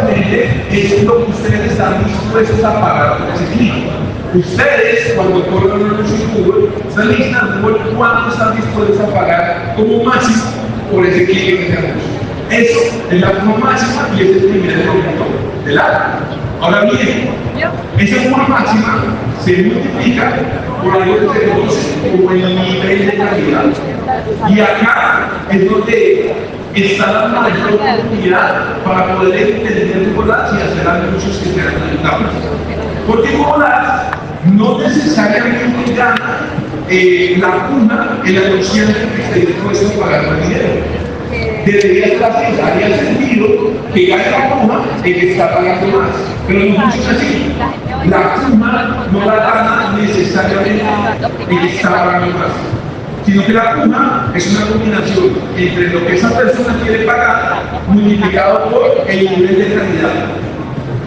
básicamente es lo que ustedes están dispuestos a pagar por ese clic. Ustedes, cuando corren un anuncio en Google, están listando cuánto están dispuestos a pagar como máximo por ese clic en ese anuncio. Eso es la suma máxima y es el primer elemento del área. Ahora bien, esa suma máxima se multiplica por algo que se conoce como el nivel de calidad. Y acá es donde está la mayor oportunidad para poder entender Google Ads y hacer anuncios que sean rentables. Porque Google Ads no necesariamente gana la cuna el anunciante que esté dispuesto a pagar más dinero. Debería estar así, haría sentido que gane la cuna el que está pagando más. Pero no funciona así. La cuna no la gana necesariamente el que está pagando más, sino que la cuna es una combinación entre lo que esa persona quiere pagar multiplicado por el nivel de calidad.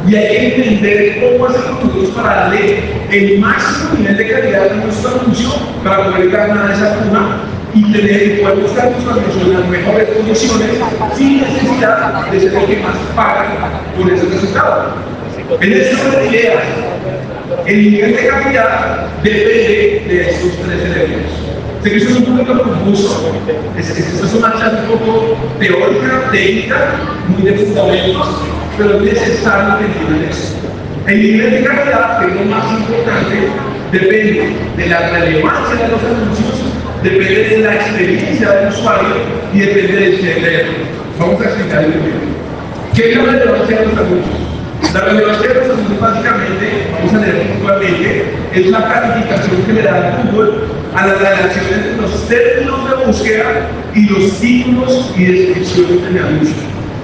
Y hay que entender cómo hacer nosotros para darle el máximo nivel de calidad a nuestro anuncio para poder ganar esa cuna y tener poder buscar nuestros anuncios en las mejores condiciones sin necesidad de ser el que más paga por ese resultado. En eso de ideas, el nivel de calidad depende de estos tres elementos. Sé que eso es un poco confuso, esta es una charla un poco teórica, técnica, muy de fundamentos, pero es necesario que entiendan eso. El nivel de calidad, que es lo más importante, depende de la relevancia de los anuncios, depende de la experiencia del usuario y depende del CRM. Vamos a explicar el primero. ¿Qué es la relevancia de los anuncios? La relevancia de los anuncios básicamente, vamos a leer puntualmente, es la calificación que le da Google a la relación entre los términos de búsqueda y los títulos y descripciones de mi anuncio.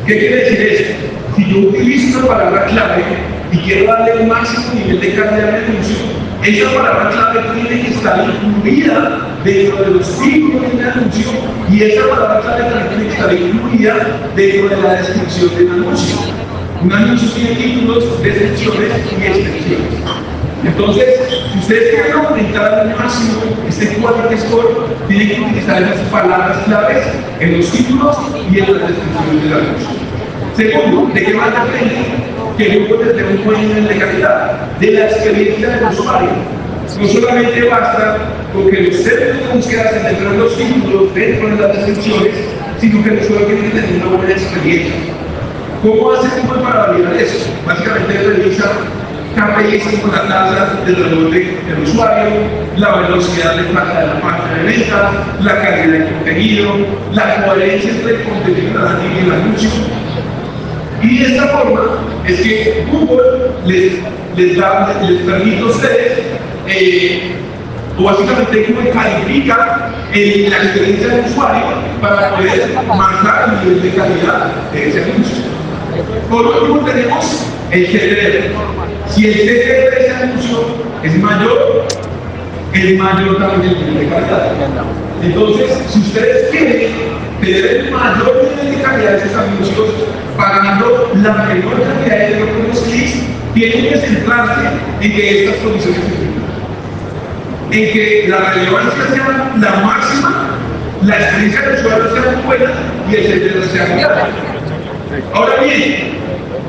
¿Qué quiere decir esto? Si yo utilizo una palabra clave y quiero darle el máximo nivel de calidad de anuncio, esa palabra clave tiene que estar incluida dentro de los títulos de mi anuncio y esa palabra clave también tiene que estar incluida dentro de la descripción del anuncio. Un anuncio tiene títulos, descripciones y extensiones. Entonces, si ustedes quieren aumentar al máximo este quality score, tienen que utilizar esas palabras claves en los títulos y en las descripciones del anuncio. Segundo, ¿de qué va a depender? Que Google tenga un buen nivel de calidad, de la experiencia del usuario. No solamente basta con que los términos de búsqueda se dentro de los títulos, dentro de las descripciones, sino que el usuario tiene que tener una buena experiencia. ¿Cómo hace Google para validar eso? Básicamente revisa KPIs como la tasa de rebote del usuario, la velocidad de la página de venta, la calidad del contenido, la coherencia entre el contenido y el anuncio. Y de esta forma es que Google les permite a ustedes, o básicamente Google califica la experiencia del usuario para poder marcar el nivel de calidad de ese anuncio. Por último tenemos el CTR. Si el CTR de ese anuncio es mayor también el nivel de calidad. Entonces, si ustedes quieren tener el mayor nivel de calidad de esos anuncios, pagando la menor cantidad de los clics, tienen que centrarse en que estas condiciones se cumplan. En que la relevancia sea la máxima, la experiencia del usuario sea muy buena y el CTR sea muy alto. Ahora bien,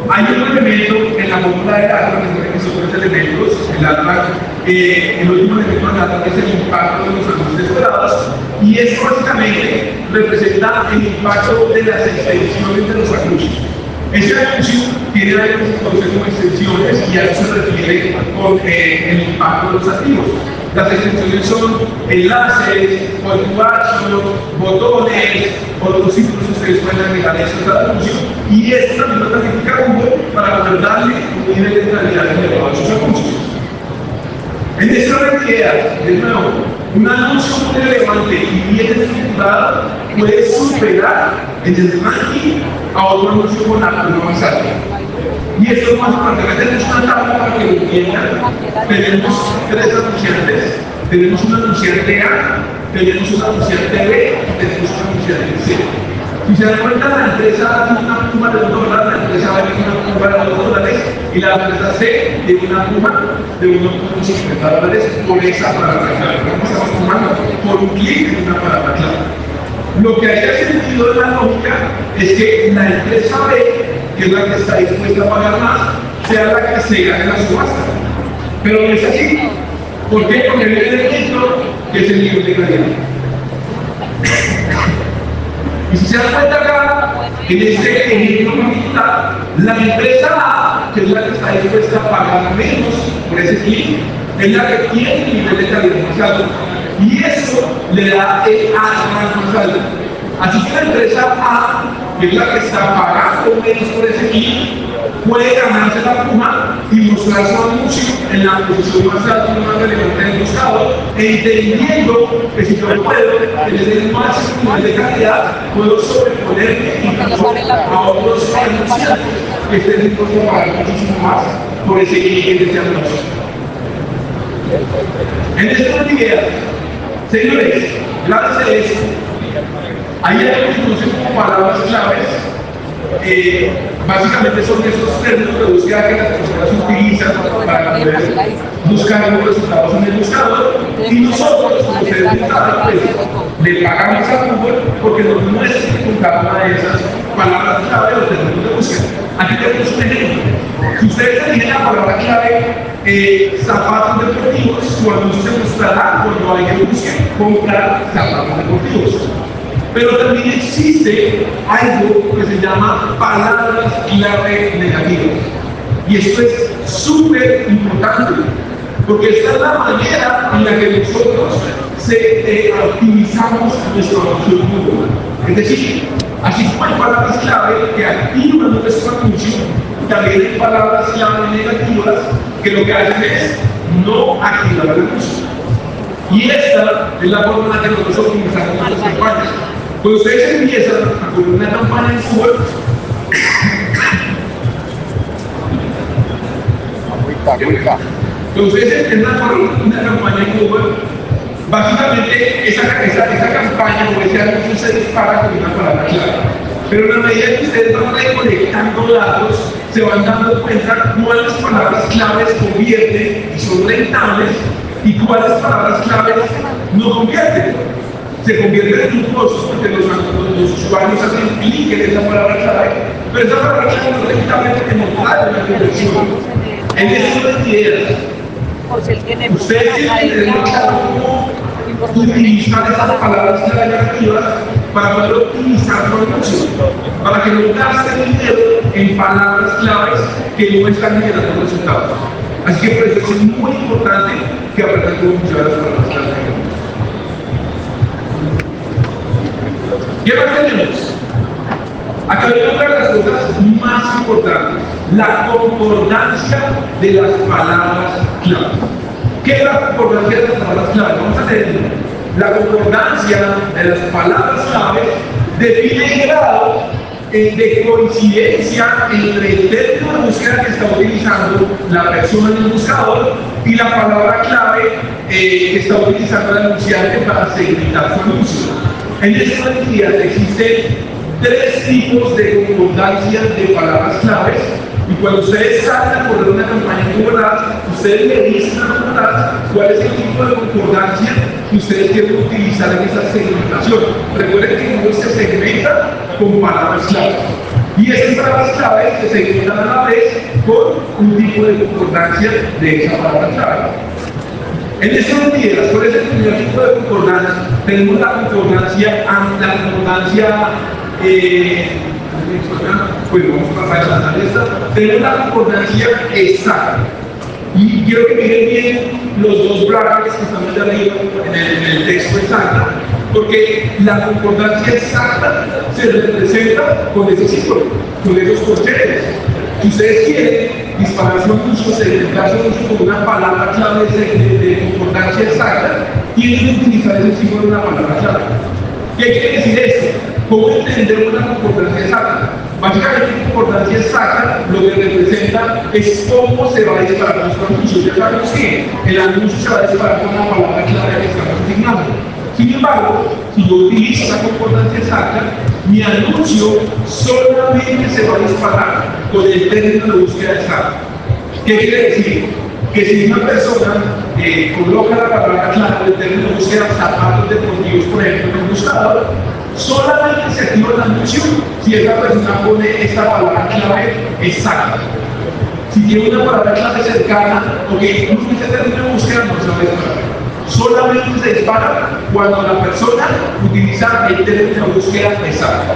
hay otro elemento en la fórmula de data, que son tres elementos. El último elemento de data es el impacto de los anuncios esperados, y esto básicamente representa el impacto de las extensiones de los anuncios. Este anuncio tiene algo que se conoce como extensiones, y a eso se refiere con el impacto de los activos. Las extensiones son enlaces, call to action, botones, otros símbolos que ustedes pueden agregar a estos anuncios, y esto también lo califica Google para poder darle un nivel de calidad elevado a sus anuncios. En esta idea, de nuevo, un anuncio muy relevante y bien estructurado puede superar en el ranking a otro anuncio con la curva más alta. Y esto es más importante, tenemos una tabla para que lo entiendan. Tenemos tres anunciantes. Tenemos un anunciante A, tenemos un anunciante B y tenemos un anunciante C. Si se dan cuenta, la empresa tiene una curva de $1, la empresa B tiene una curva de $2 y la empresa C tiene una curva de $1.50 por esa palabra clave. Estamos sumando por un clic en una palabra clave. Lo que haya sentido en la lógica es que la empresa B que es la que está dispuesta a pagar más, sea la que se gane la subasta. Pero no es así. ¿Por qué? Porque hay un elemento que es el nivel de calidad. Y si se dan cuenta acá, en este ejemplo particular, la empresa A, que es la que está dispuesta a pagar menos por ese cliente, es la que tiene el nivel de calidad más alto. Y eso le da el A más alto. Así que la empresa A, que es la que está pagando menos por ese cliente, puede ganarse la puja y mostrar su anuncio en la posición más alta y más relevante del buscador, entendiendo que si yo puedo tener el máximo nivel de calidad, puedo sobreponerme incluso a otros anunciantes que estén dispuestos a pagar muchísimo más por ese cliente de ese anuncio. En esta idea, señores, gracias a esto, hay algo que conocen como palabras claves. Básicamente son esos términos de búsqueda que las personas utilizan para poder buscar los resultados en el buscador, y nosotros, como ustedes saben, pues, le pagamos a Google porque nos muestre con cada una de esas palabras clave o términos de búsqueda. Aquí tenemos un ejemplo. Si ustedes eligen la palabra clave zapatos deportivos, su anuncio se mostrará cuando alguien busque comprar zapatos deportivos. Pero también existe algo que se llama palabras clave negativas. Y esto es súper importante, porque esta es la manera en la que nosotros optimizamos nuestro anuncio en Google. Es decir, así como hay palabras clave que activan nuestro anuncio, también hay palabras clave negativas que lo que hacen es no activar el anuncio. Y esta es la forma en la que nosotros optimizamos nuestras campañas. Cuando ustedes empiezan a poner una campaña en Google, cuando ustedes empiezan a poner una campaña en Google, básicamente esa campaña o ese anuncio se dispara con una palabra clave. Pero en la medida que ustedes van recolectando datos, se van dando cuenta cuáles palabras claves convierten y son rentables y cuáles palabras claves no convierten. Se convierte en un costo porque los usuarios hacen clic en esa palabra clave, pero esa palabra clave no es rentable porque no trae una conversión. En estas ideas, ustedes tienen que tener claro cómo utilizar esas palabras clave negativas para poder optimizar su anuncio, para que no gasten dinero en palabras claves que no están generando resultados. Así que por eso es muy importante que aprendan cómo funcionan las palabras clave. ¿Qué más tenemos? Acá hay otra de las cosas más importantes, la concordancia de las palabras clave. ¿Qué es la concordancia de las palabras clave? Vamos a tener la concordancia de las palabras clave define el grado de coincidencia entre el término de búsqueda que está utilizando la persona en el buscador y la palabra clave que está utilizando el anunciante para segmentar su anuncio. En esta actividad existen tres tipos de concordancia de palabras claves, y cuando ustedes salen a correr una campaña en Google Ads, ustedes le dicen a Google Ads cuál es el tipo de concordancia que ustedes quieren utilizar en esa segmentación. Recuerden que Google se segmenta con palabras claves, y esas palabras claves se segmentan a la vez con un tipo de concordancia de esa palabra clave. En esta unidad, ¿cuál es el primer tipo de concordancia? Tenemos la concordancia, pues vamos a pasar a la esta. Tenemos la concordancia exacta. Y quiero que miren bien los dos brackets que están allá arriba en el texto exacta, porque la concordancia exacta se representa con ese símbolo, con esos corchetes. Si ustedes quieren disparar su anuncio, segmentar su anuncio con una palabra clave de concordancia exacta, tienen que utilizar ese símbolo de una palabra clave. ¿Qué quiere decir esto? ¿Cómo entender una concordancia exacta? Básicamente, concordancia exacta lo que representa es cómo se va a disparar nuestro anuncio. Ya sabemos que el anuncio se va a disparar con la palabra clave que estamos asignando. Sin embargo, si yo utilizo la concordancia exacta, mi anuncio solamente se va a disparar con el término de búsqueda exacto. ¿Qué quiere decir? que si una persona coloca la palabra clave del término de búsqueda zapatos deportivos, por ejemplo, en el buscador, solamente se activa la anuncio si esa persona pone esta palabra clave exacta. Si tiene una palabra clave cercana, porque incluso ese término de búsqueda no se va a disparar. Solamente se dispara cuando la persona utiliza el término de búsqueda exacto.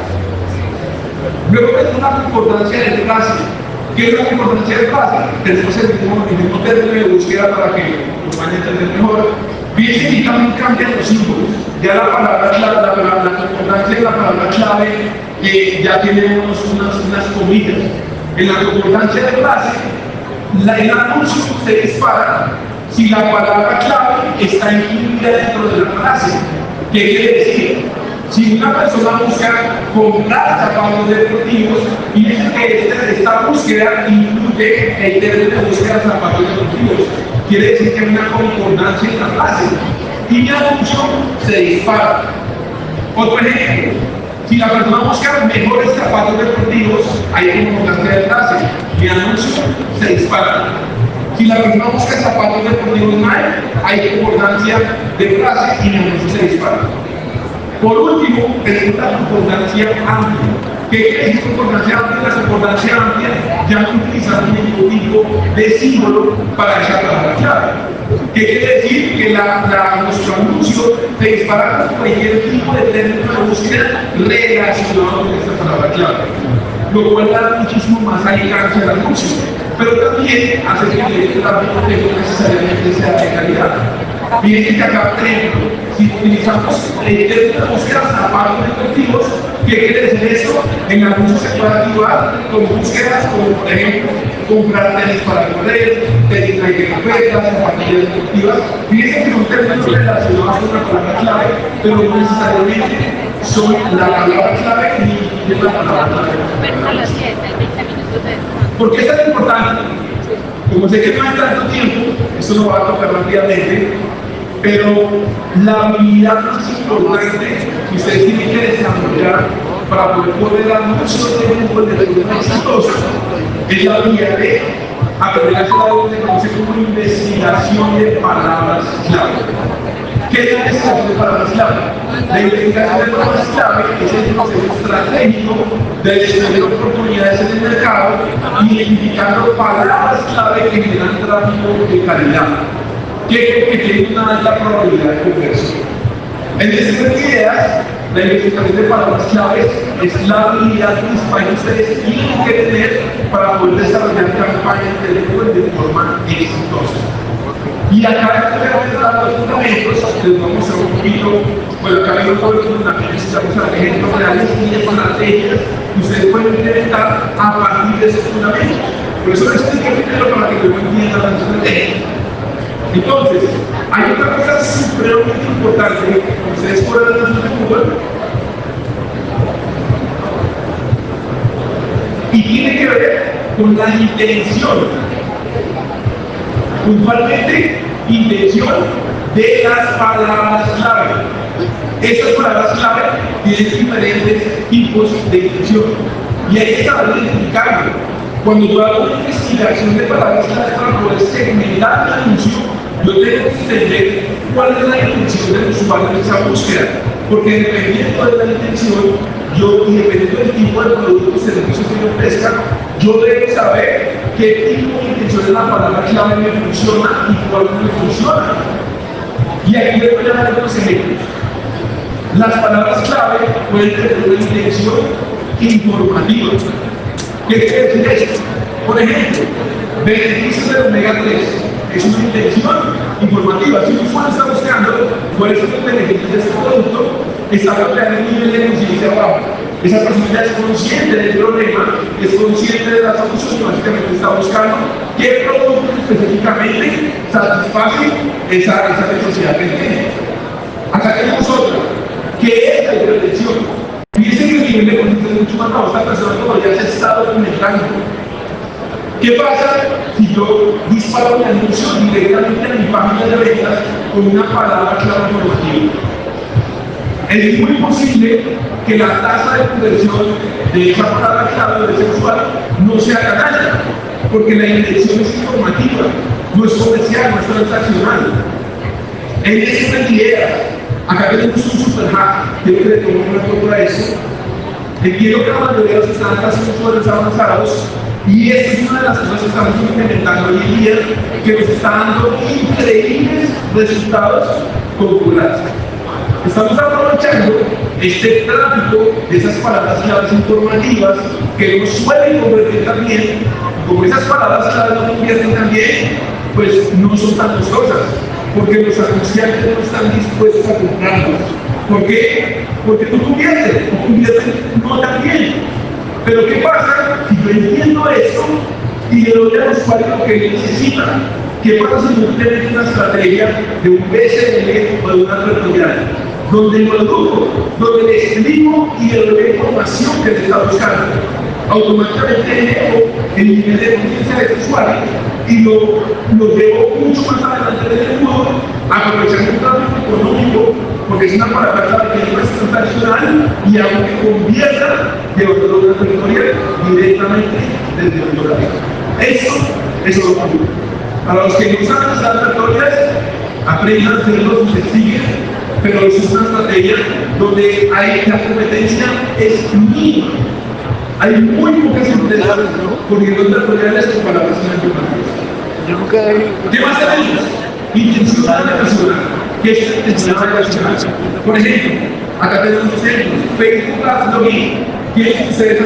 Luego tenemos una concordancia de frase. ¿Qué es la concordancia de frase? Tenemos el mismo término de búsqueda para que nos vayan a entender mejor. Fíjense que también cambian los símbolos. Ya la palabra clave, la concordancia de la palabra clave ya tiene unas comillas. En la concordancia de frase, el anuncio se dispara si la palabra clave está incluida dentro de la frase. ¿Qué quiere decir? Si una persona busca comprar zapatos deportivos y dice que esta búsqueda incluye el término de búsqueda de zapatos deportivos, quiere decir que hay una concordancia en la frase y mi anuncio se dispara. Otro ejemplo, si la persona busca mejores zapatos deportivos, hay concordancia de frase, mi anuncio se dispara. Si la persona busca zapatos deportivos Nike, hay concordancia de frase y mi anuncio se dispara. Por último, tenemos la concordancia amplia. ¿Qué quiere decir concordancia amplia? La concordancia amplia ya no utiliza un mismo tipo de símbolo para esa palabra clave. ¿Qué quiere decir? Que nuestro anuncio se dispara con cualquier tipo de término de búsqueda relacionado con esta palabra clave, lo cual da muchísimo más alcance al anuncio, pero también hace que el tráfico no necesariamente sea de calidad. Fíjense que acá, por ejemplo, si utilizamos el término de búsqueda zapatos deportivos, ¿qué quiere decir eso? En el anuncio se puede activar con búsquedas como, por ejemplo, comprar tenis para correr, tenis de carreras, zapatillas deportivas. Fíjense que son términos relacionados con la palabra clave, pero no necesariamente son la palabra clave ni la palabra clave. ¿Por qué es tan importante? Como sé que no hay tanto tiempo, esto lo va a tocar rápidamente, pero la habilidad más importante que ustedes tienen que desarrollar para poder dar muchos ejemplos de resultados exitosos es la habilidad de aprender a hacer algo que se conoce como investigación de palabras clave. ¿Qué es la investigación de palabras clave? La investigación de palabras clave es el proceso estratégico de desarrollar oportunidades en el mercado, identificando palabras clave que generan tráfico de calidad, que tienen una alta probabilidad de conversión. En este ideas, la investigación de palabras claves es la habilidad principal que ustedes tienen que tener para poder desarrollar campañas de teléfono de forma exitosa. Y acá tenemos los fundamentos, les vamos a mostrar un poquito, bueno, acá hay todos los fundamentos, estamos a ejemplos reales y estrategias que ustedes pueden implementar a partir de esos fundamentos. Por eso les explico primero para que luego entiendan las estrategias. Entonces, hay otra cosa supremamente importante que ustedes pueden hacer en Google y tiene que ver con la intención. Puntualmente, intención de las palabras clave. Estas palabras clave tienen diferentes tipos de intención y hay que saber identificarlo. Cuando yo hago una investigación de palabras clave para poder segmentar el anuncio, yo tengo que entender cuál es la intención del usuario de esa búsqueda, porque dependiendo de la intención, y dependiendo del tipo de producto o servicio que yo ofrezca, yo debo saber qué tipo de intención de la palabra clave me funciona y cuál no me funciona. Y aquí les voy a dar unos ejemplos. Las palabras clave pueden tener una intención informativa. ¿Qué quiere decir esto? Por ejemplo, beneficios del omega 3 es una intención informativa. Si un usuario está buscando cuáles son los beneficios de este producto, está cambiando el nivel de conciencia abajo. Esa persona ya es consciente del problema, es consciente de las soluciones que básicamente está buscando, qué producto específicamente satisface esa necesidad que tiene. Acá tenemos otra, que es la hipertensión. Fíjense que el nivel de conciencia es mucho más bajo. Esta persona todavía se está documentando. ¿Qué pasa si yo disparo mi anuncio directamente a mi página de ventas con una palabra clave informativa? Es muy posible que la tasa de conversión de esa palabra clave de ese usuario no sea tan alta, porque la intención es informativa. no es comercial, no es transaccional. En esta idea, acá tenemos un super hack, quiero que le tomemos una foto a eso. Entiendo que la mayoría de los que están casi usuarios avanzados, y esta es una de las cosas que estamos implementando hoy en día, que nos está dando increíbles resultados con Google Ads. Estamos aprovechando este tráfico de esas palabras claves informativas que nos suelen convertir también, como esas palabras claves no convierten también, pues no son tan costosas, porque los anunciantes no están dispuestos a comprarlos. ¿Por qué? Porque tú conviertes no tan bien. Pero ¿qué pasa si yo entiendo eso y le doy al usuario lo que necesita? ¿Qué pasa si yo tengo una estrategia de un BSL o de una tutorial? Donde lo educo, donde le explico y le doy la información que le está buscando. Automáticamente elevo el nivel de conciencia de este usuario y lo llevo mucho más adelante del embudo, aprovechando un tráfico económico, porque es una palabra clave que no es tradicional y hago que convierta de otro territorial directamente desde el usuario. Eso es lo que para los que no saben usar territoriales, aprendan a hacerlo, se siguen, pero eso es una estrategia donde la competencia es mínima. Hay muy pocas empresas poniendo territoriales con palabras informativas. ¿Qué más tenemos? Intención de la persona. ¿Qué es intención de la persona? Por ejemplo, acá tenemos ejemplos. Facebook Ads Login. ¿Quiénes ustedes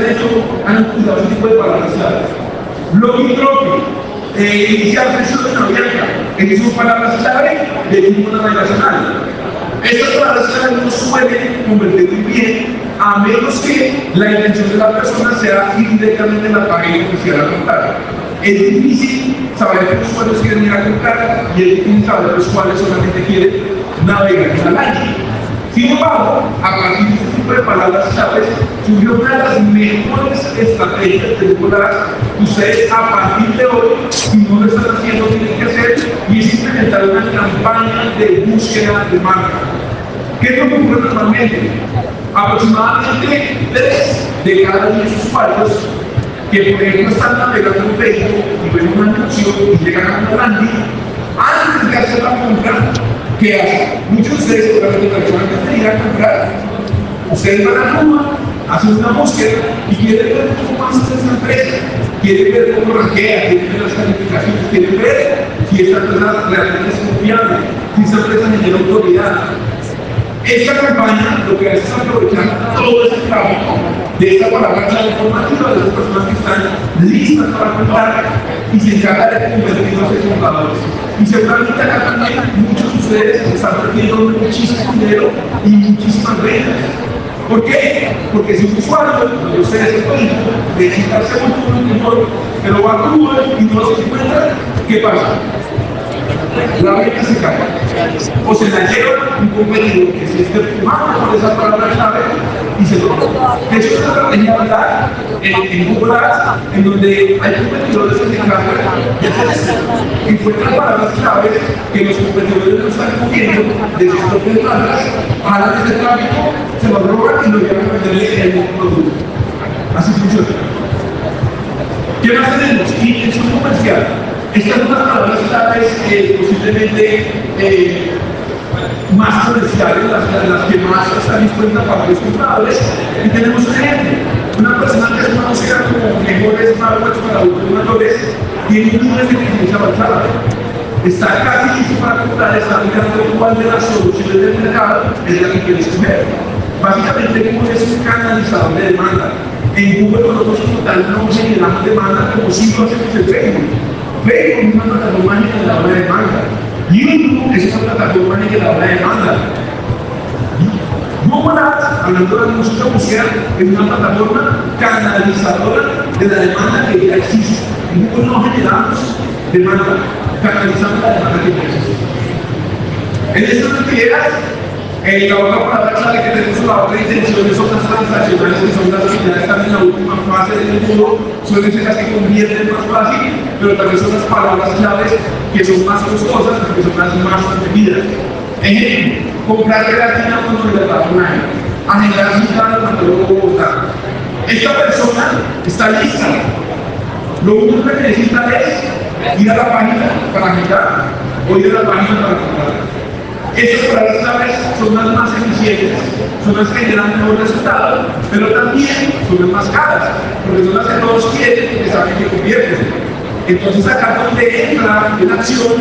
han utilizado ese tipo de palabras claves? Login Dropping. Iniciar sesión de navegación. Esas son palabras clave de tipo navegacional. Estas palabras clave no suelen convertir muy bien, a menos que la intención de la persona sea ir directamente en la página oficial a comprar. Es difícil saber que los usuarios quieren ir a comprar y es difícil saber los cuales solamente quieren navegar en la landing. Sin embargo, a partir de este tipo de palabras claves, surgió una de las mejores estrategias de Google Ads que ustedes a partir de hoy, si no lo están haciendo, tienen que hacer, y es implementar una campaña de búsqueda de marca. ¿Qué es lo que ocurre normalmente? Aproximadamente 3 de cada 10 usuarios que, por ejemplo, están navegando en Facebook y ven un anuncio y llegan a una landing, antes de hacer la compra, ¿qué hacen? Muchos de ustedes, seguramente, personalmente, de ir a comprar, ustedes van a Roma, hacen una búsqueda y quieren ver cómo hace esta empresa, quieren ver cómo rankea, quieren ver las calificaciones, quieren ver si esta empresa realmente es confiable, si esta empresa genera autoridad. Esta campaña lo que hace es aprovechar todo ese tráfico de esta palabra clave informativa de las personas que están listas para comprar y se encarga de convertirlos en compradores. Y seguramente acá también muchos de ustedes están perdiendo muchísimo dinero y muchísimas ventas. ¿Por qué? Porque si un usuario, donde ustedes se pueden necesitarse un mejor, pero va a Google y no se encuentra, ¿qué pasa? La venta se cae. O se la lleva un competidor que se esté fumando por esa palabra clave y se lo compra. Eso es una estrategia verdad en Google Ads, en donde hay competidores que se encargan de hacer encuentran palabras claves que los competidores no están cogiendo de sus propias marcas, jalan ese tráfico, se lo roban y lo llevan a venderle el mismo producto. Así funciona. ¿Qué más tenemos? Intención comercial. Estas son las palabras claves posiblemente más comerciales, las que más están dispuestas para los compradores. Y tenemos un ejemplo. Una persona que es una búsqueda como mejores smartwatches para adultos mayores tiene un nivel de inteligencia avanzada. Está casi listo para comprar, está mirando cuál de las soluciones del mercado es la que quiere escoger. Básicamente, Google es un canalizador de demanda. En Google nosotros como tal no generamos demanda como si lo hacemos en Facebook. Facebook es una plataforma generadora de demanda. YouTube es una plataforma generadora de demanda. Google Ads, hablando de música búsqueda, es una plataforma canalizadora de la demanda que ya existe. En Google no generamos demanda, canalizamos la demanda que ya existe. En estas actividades, la otra palabra clave que tenemos, la otra intención, son las transaccionales, que son las que ya están en la última fase del embudo, suelen ser las que convierten más fácil, pero también son las palabras claves que son más costosas porque son las más competidas. Ejemplo, comprar gelatina cuando le da un año, agendar cita cuando luego Bogotá. Esta persona está lista. Lo único que necesita es ir a la página para mirar o ir a la página para comprar. Estas palabras claves son las más eficientes, son las que generan mejor resultado, pero también son las más caras, porque son las que todos quieren que saben que convierten. Entonces acá es donde entra en acción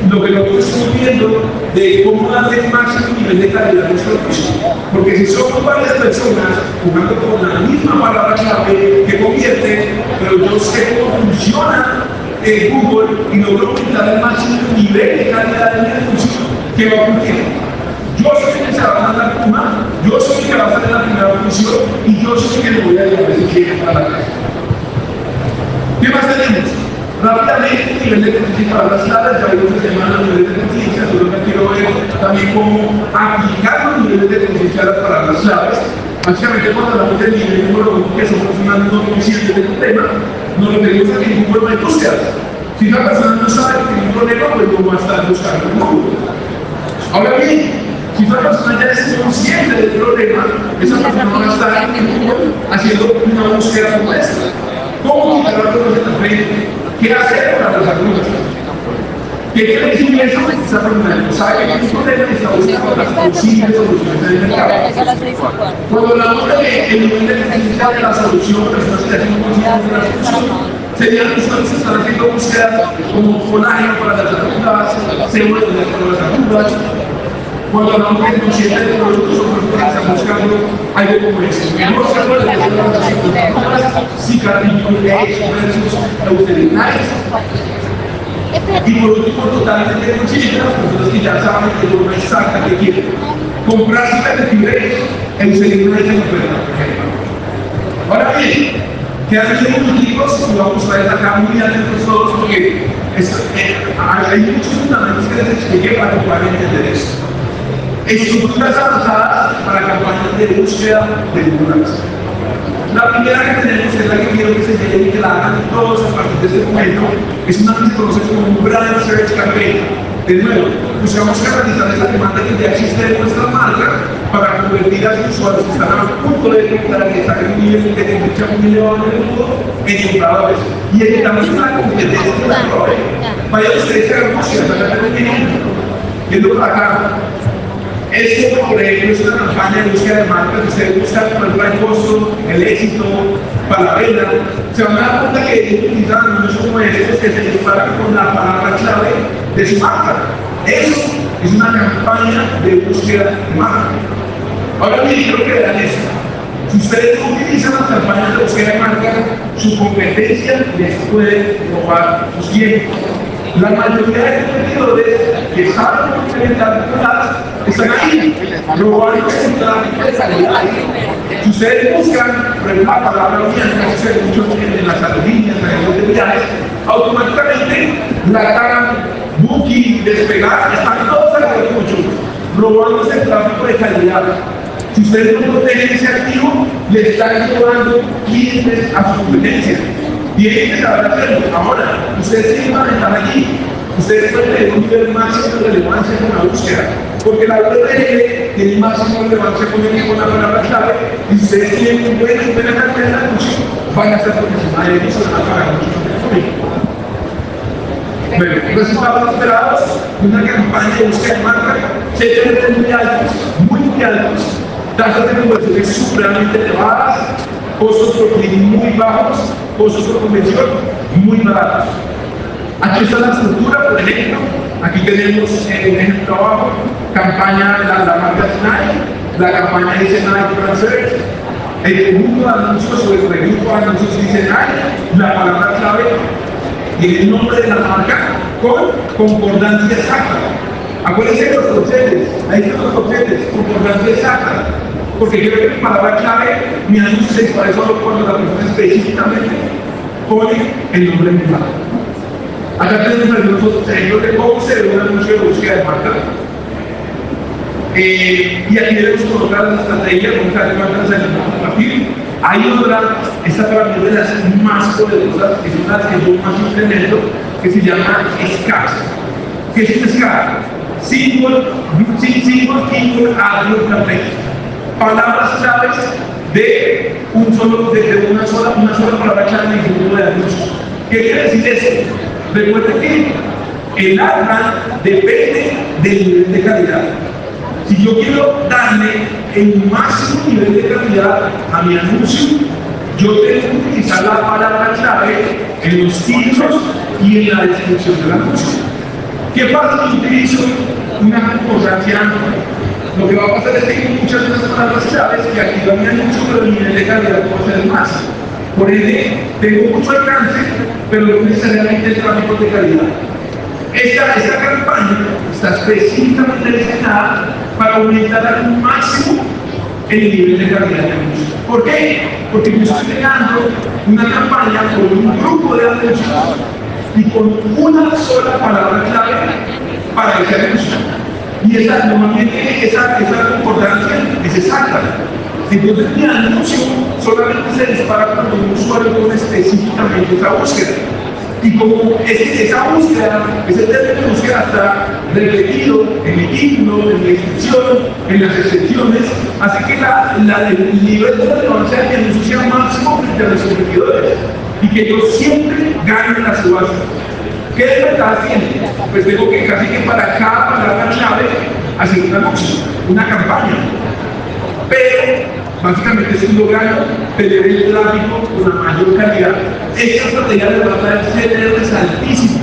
lo que nosotros estamos viendo de cómo darle el máximo nivel de calidad a nuestro negocio. Porque si somos varias personas jugando con la misma palabra clave que convierte, pero yo sé cómo funciona Google y logro aumentar el máximo nivel de calidad de mi negocio, ¿qué va a ocurrir? Yo soy el que se va a ganar la pluma, yo soy el que va a estar en la primera posición y yo soy el que le voy a llevar ese cliente a la casa. ¿Qué más tenemos? Rápidamente, nivel de conciencia para las claves, ya vimos el tema de los niveles de conciencia, solo que quiero ver también cómo aplicar los niveles de conciencia a las palabras claves. Básicamente, cuando hablamos del nivel número 1, que somos una no consciente del tema, nos lo tenemos aquí en Google My Búsquedas. Si la persona no sabe que tiene un problema, pues no va a estar buscando en Google. Ahora bien, si la persona ya es consciente del problema, esa persona va a estar en Google haciendo una búsqueda como esta. ¿Cómo quitar la cosa de la frente? ¿Qué hacer para las arrugas? ¿Qué quiere decir eso? Esa persona no sabe que tiene un problema y está buscando las posibles soluciones del mercado. Cuando hablamos del nivel de necesidad de la solución, personas que hacen conscientes de la solución, serían personas que están haciendo búsquedas como colágeno para las arrugas, seguro para las arrugas. Cuando hablamos de consciente de productos o personas que están buscando algo como esto. No se puede hacer las cicatrices, versus leuterinas. Y por último, totalmente consciente, las personas que ya saben que es una exacta que quieren. Comprar cicatrices en seguir una oferta, por ejemplo. Ahora bien, ¿qué hacen los ejecutivos? Y vamos a destacar muy atentos todos porque hay muchos fundamentos que les expliqué para que puedan entender esto. Estructuras avanzadas para campañas de búsqueda de lugares. La primera que tenemos, que es la que quiero que se lleve y que la hagan todos a partir de este momento, es una que se conoce como un Brand Search Campaign. De nuevo, buscamos canalizar esa demanda que ya existe de nuestra marca para convertir a los usuarios que están a punto de comprar, que están en un nivel de competencia muy elevado en el mundo, en compradores. Y evitamos una competencia de la prove. Vaya ustedes que hagan búsqueda, viendo para acá. Esto, por ejemplo, es una campaña de búsqueda de marcas que ustedes buscan por el costo, el éxito, para la venta. Se van a dar cuenta que ellos utilizan anuncios como estos que se disparan con la palabra clave de su marca. Eso es una campaña de búsqueda de marca. Ahora bien, quiero que vean esto. Si ustedes no utilizan las campañas de búsqueda de marca, su competencia les puede robar sus clientes. La mayoría de competidores que saben implementar palabras están ahí, robando el tráfico de calidad. Si ustedes buscan, por ejemplo, la palabra mía, que ustedes mucho en las aerolíneas, en los de viajes, automáticamente la cagan, Booking, Despegar, están todos alrededor mucho, robándose el tráfico de calidad. Si ustedes no protegen ese activo, le están robando clientes a su competencia. Tienen que saber hacerlo. Ahora, ustedes tienen una ventana aquí. Ustedes pueden tener un nivel máximo de relevancia con la búsqueda. Porque la URL tiene máximo relevancia con la palabra clave. Y si ustedes tienen un buen nivel de cartera de anuncio, van a ser profesionales y se van a pagar mucho tiempo. Bueno, resultados esperados de una campaña de búsqueda de marca se tienen muy altos, muy altos. Tasas de conversiones supremamente elevadas, costos por clic muy bajos, costos por conversión muy baratos. Aquí está la estructura, por ejemplo. Aquí tenemos un ejemplo abajo, campaña de la marca Nike, la campaña dice Nike Brand Search, el conjunto de anuncios o el grupo de anuncios dice Nike, la palabra clave y el nombre de la marca con concordancia exacta. Acuérdense de los conceptos, ahí están los conceptos, concordancia exacta. Porque yo creo que mi palabra clave, mi anuncio se dispara solo cuando la persona específicamente pone el nombre de mi marca. Acá tenemos algunos otros ejemplos de cómo se ve un anuncio de búsqueda de marca. Y aquí debemos colocar la estrategia con cada marca de la perfil. Hay otra, esta para mí es de las más poderosas, es una de las que yo más implemento, que se llama SCAR. ¿Qué es un SCAR? Single Keyword Ad Campaign. Palabras claves de una sola palabra clave en el grupo de anuncios. ¿Qué quiere decir eso? Recuerden que el arma depende del nivel de calidad. Si yo quiero darle el máximo nivel de calidad a mi anuncio, yo tengo que utilizar la palabra clave en los títulos y en la descripción del anuncio. ¿Qué pasa si utilizo una concordancia amplia? Lo que va a pasar es que hay muchas de esas palabras claves que activan mi anuncio, pero el nivel de calidad puede ser más. Por ende, tengo mucho alcance, pero no necesariamente el tráfico de calidad. Esta campaña está específicamente diseñada para aumentar al máximo el nivel de calidad de anuncio. ¿Por qué? Porque yo estoy creando una campaña con un grupo de anuncios y con una sola palabra clave para ese anuncio. Y normalmente esa concordancia es exacta. Entonces mi anuncio solamente se dispara cuando un usuario pone específicamente esa búsqueda. Y como esa búsqueda, ese término de búsqueda está repetido en el título, en la descripción, en las extensiones, así que el nivel de relevancia de mi anuncio sea máximo frente a los competidores y que yo siempre gane la subasta. ¿Qué desventajas tiene? Pues tengo que casi que para cada palabra clave hacer un anuncio, una campaña. Pero básicamente estoy logrando tener el tráfico con la mayor calidad. Esta estrategia le va a traer CTRs altísimos.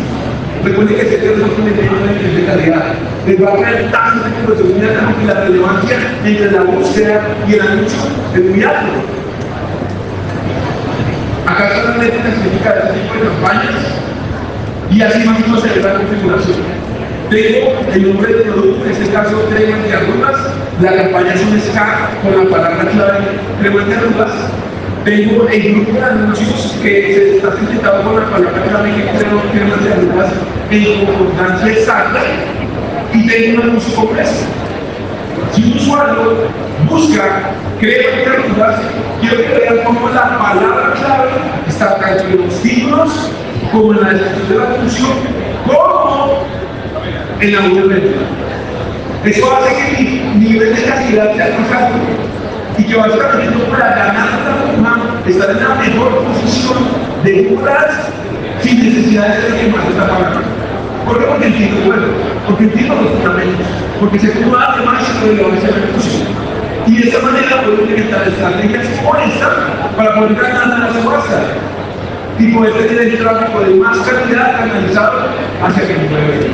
Recuerden que CTRs no tienen nivel de calidad. Les va a traer tanto de conversión y la relevancia entre la búsqueda y el anuncio es muy alto. Acá está la métrica específica de este tipo de campañas y así más o menos se ve la configuración. Tengo el nombre del producto, en este caso crema de arrugas. La campaña es un SCAR con la palabra clave crema de arrugas. Tengo el grupo de anuncios que se está sintetizacado con la palabra clave crema de arrugas en concordancia exacta. Y tengo un anuncio complejo. Si un usuario busca crema de arrugas, quiero que vean cómo la palabra clave está tanto en los títulos como en la descripción del anuncio, como en la URL. Eso hace que mi nivel de calidad sea más alto y que básicamente yo para ganar la forma estar en la mejor posición de búsquedas sin necesidad de ser quien más está pagando. ¿Por qué? Porque entiendo el juego, porque entiendo los fundamentos, porque sé cómo darle más relevancia a la discusión. Y de esa manera puedo implementar estrategias como esta para poder ganar la subasta y poder tener el tráfico de más calidad canalizado hacia que me mueve.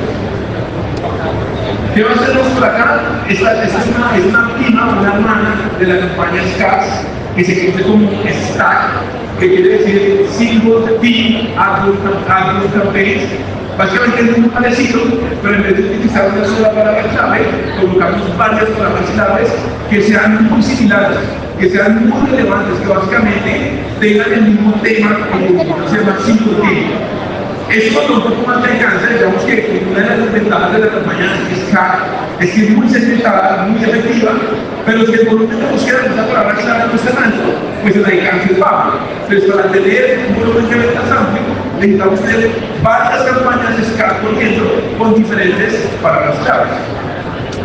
¿Qué va a hacer por acá? Esta es una prima, una hermana de la campaña SCAS, que se conoce como STAC, que quiere decir Single Team Adult Campaigns. Básicamente es muy parecido, pero en vez de utilizar una sola palabra clave, colocamos varias palabras claves que sean muy similares, que sean muy relevantes, que básicamente tengan el mismo tema, como se llama Single Team. Eso con un poco más de alcance, digamos que una de las ventajas de la campaña es que es muy segmentada, muy efectiva, pero si el volumen de búsqueda de esa palabra clave no está tanto, pues el alcance es bajo. Entonces, para tener un volumen de ventas amplio, necesitamos tener varias campañas de SCAR corriendo con diferentes palabras claves.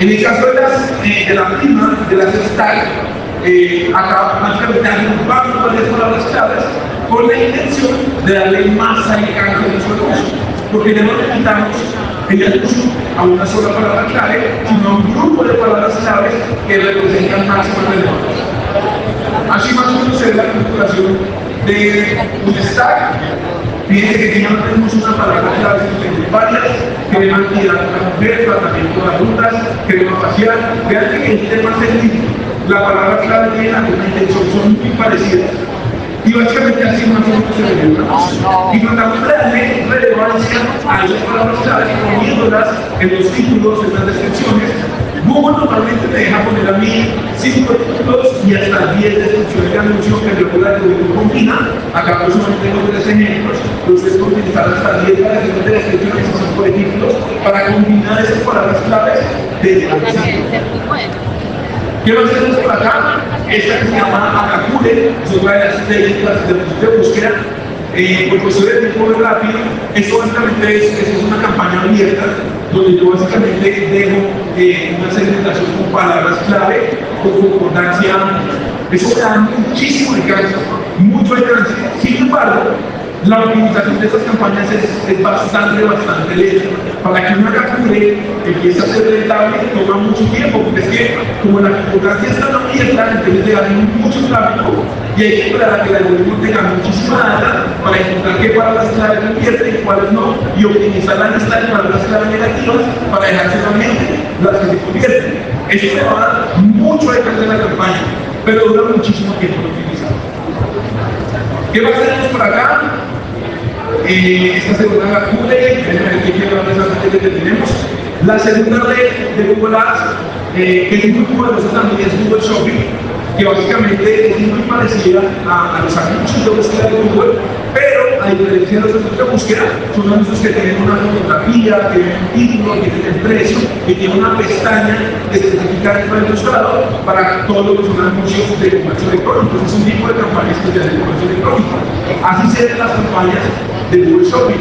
En el caso de la prima, de las STAG, acá básicamente agrupamos varias palabras claves con la intención de darle más alcance a nuestro anuncio, porque ya no limitamos el anuncio a una sola palabra clave, sino a un grupo de palabras claves que representan máxima relevancia. Así más o menos es la configuración de un stack. Fíjense que ya no tenemos una palabra clave, sino varias: crema antiedad para mujer, tratamiento de adultas, crema facial. Vean que el tema es el mismo. La palabra clave tiene la misma intención, son muy parecidas. Y básicamente así más o menos se ve el anuncio. Y tratamos de darle relevancia a esas palabras claves, poniéndolas en los títulos, en las descripciones. Google normalmente me deja poner a mí 5 títulos y hasta 10 descripciones de anuncio que luego la algoritmo combina. Acá pues solamente tengo 3 ejemplos, pero ustedes pueden utilizar hasta 10 variaciones de descripciones y 5 de títulos para combinar esas palabras claves de ¿qué va a hacer por acá? Esta que se llama Akakure, es otra de las técnicas de búsqueda. Por cuestiones de tiempo muy rápido, esto básicamente es una campaña abierta, donde yo básicamente dejo una segmentación con palabras clave, con concordancia. Eso da muchísimo alcance, mucho alcance. Sin embargo, La optimización de estas campañas es bastante lenta. Para que una capture empiece a ser rentable toma mucho tiempo, porque es que como la concordancia está tan abierta, entonces te dan mucho tráfico y hay que esperar a que el algoritmo tenga muchísima data para encontrar qué palabras clave convierte y cuáles no, y optimizar la lista de palabras clave negativas para dejar solamente las que se convierten. Eso te va a dar mucho detalle de la campaña, pero dura muchísimo tiempo de utilizar. ¿Qué más tenemos por acá? Esta segunda captura, que tenemos. La segunda red de Google Ads, que es muy poderosa también, es Google Shopping, que básicamente es muy parecida a los anuncios de búsqueda de Google, pero a diferencia de los anuncios de búsqueda, son anuncios que tienen una fotografía, que tienen un título, que tienen precio, que tienen una pestaña específica dentro del buscador para todo lo que son anuncios de comercio electrónico. Es un tipo de campañas especiales de comercio electrónico. Así se ven las campañas de Google Shopping.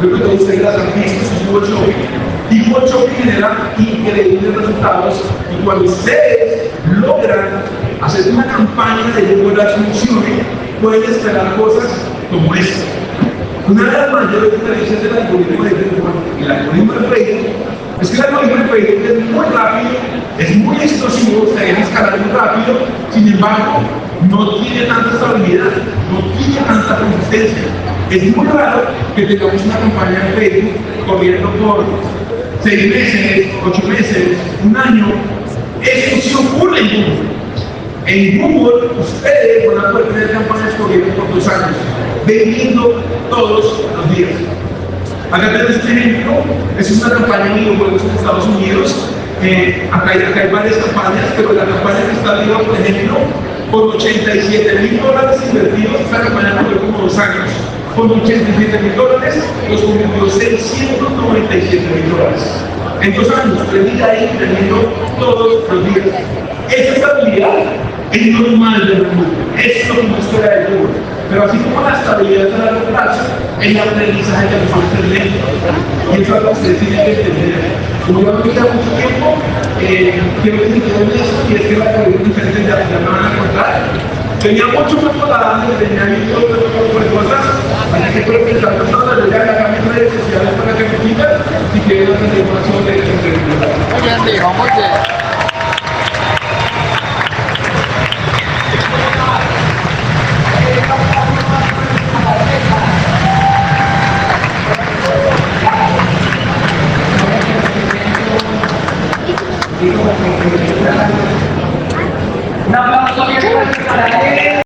Creo que todos ustedes las han visto, es Google Shopping. Y Google Shopping genera increíbles resultados, y cuando ustedes logran hacer una campaña de Google Ads funcione, pueden esperar cosas como esta. Una de las mayores diferencias del algoritmo de Google y el algoritmo de Facebook es que el algoritmo de Facebook es muy rápido, es muy explosivo, se deja escalar muy rápido, sin embargo, no tiene tanta estabilidad, no tiene tanta consistencia. Es muy raro que tengamos una campaña de Facebook corriendo por 6 meses, 8 meses, un año. Eso sí ocurre en Google. En Google, ustedes van a poder tener campañas corriendo por 2 años, vendiendo todos los días. Acá tenemos este ejemplo, es una campaña de videojuegos en Estados Unidos. Acá hay varias campañas, pero la campaña que está arriba, por ejemplo, con $87,000 invertidos, esta campaña corrió como 2 años. Con $87,000 los convirtió $697,000. En 2 años, aprendí ahí vendiendo todos los días. Esa estabilidad es normal de Google, es lo que uno espera de Google. Pero así como la estabilidad de largo plazo, el aprendizaje de los es lento. Y eso es lo que ustedes tienen que entender. Como yo no me queda mucho tiempo, quiero que se queden en eso, y es que la algoritmo diferente ya me van a encontrar. Tenía mucho más para darle, tenía todo tipo de cosas, así que creo que esta persona le voy a dejar mis redes sociales para que me sigan si quieren más información de este. Muy bien, dijo, muy bien.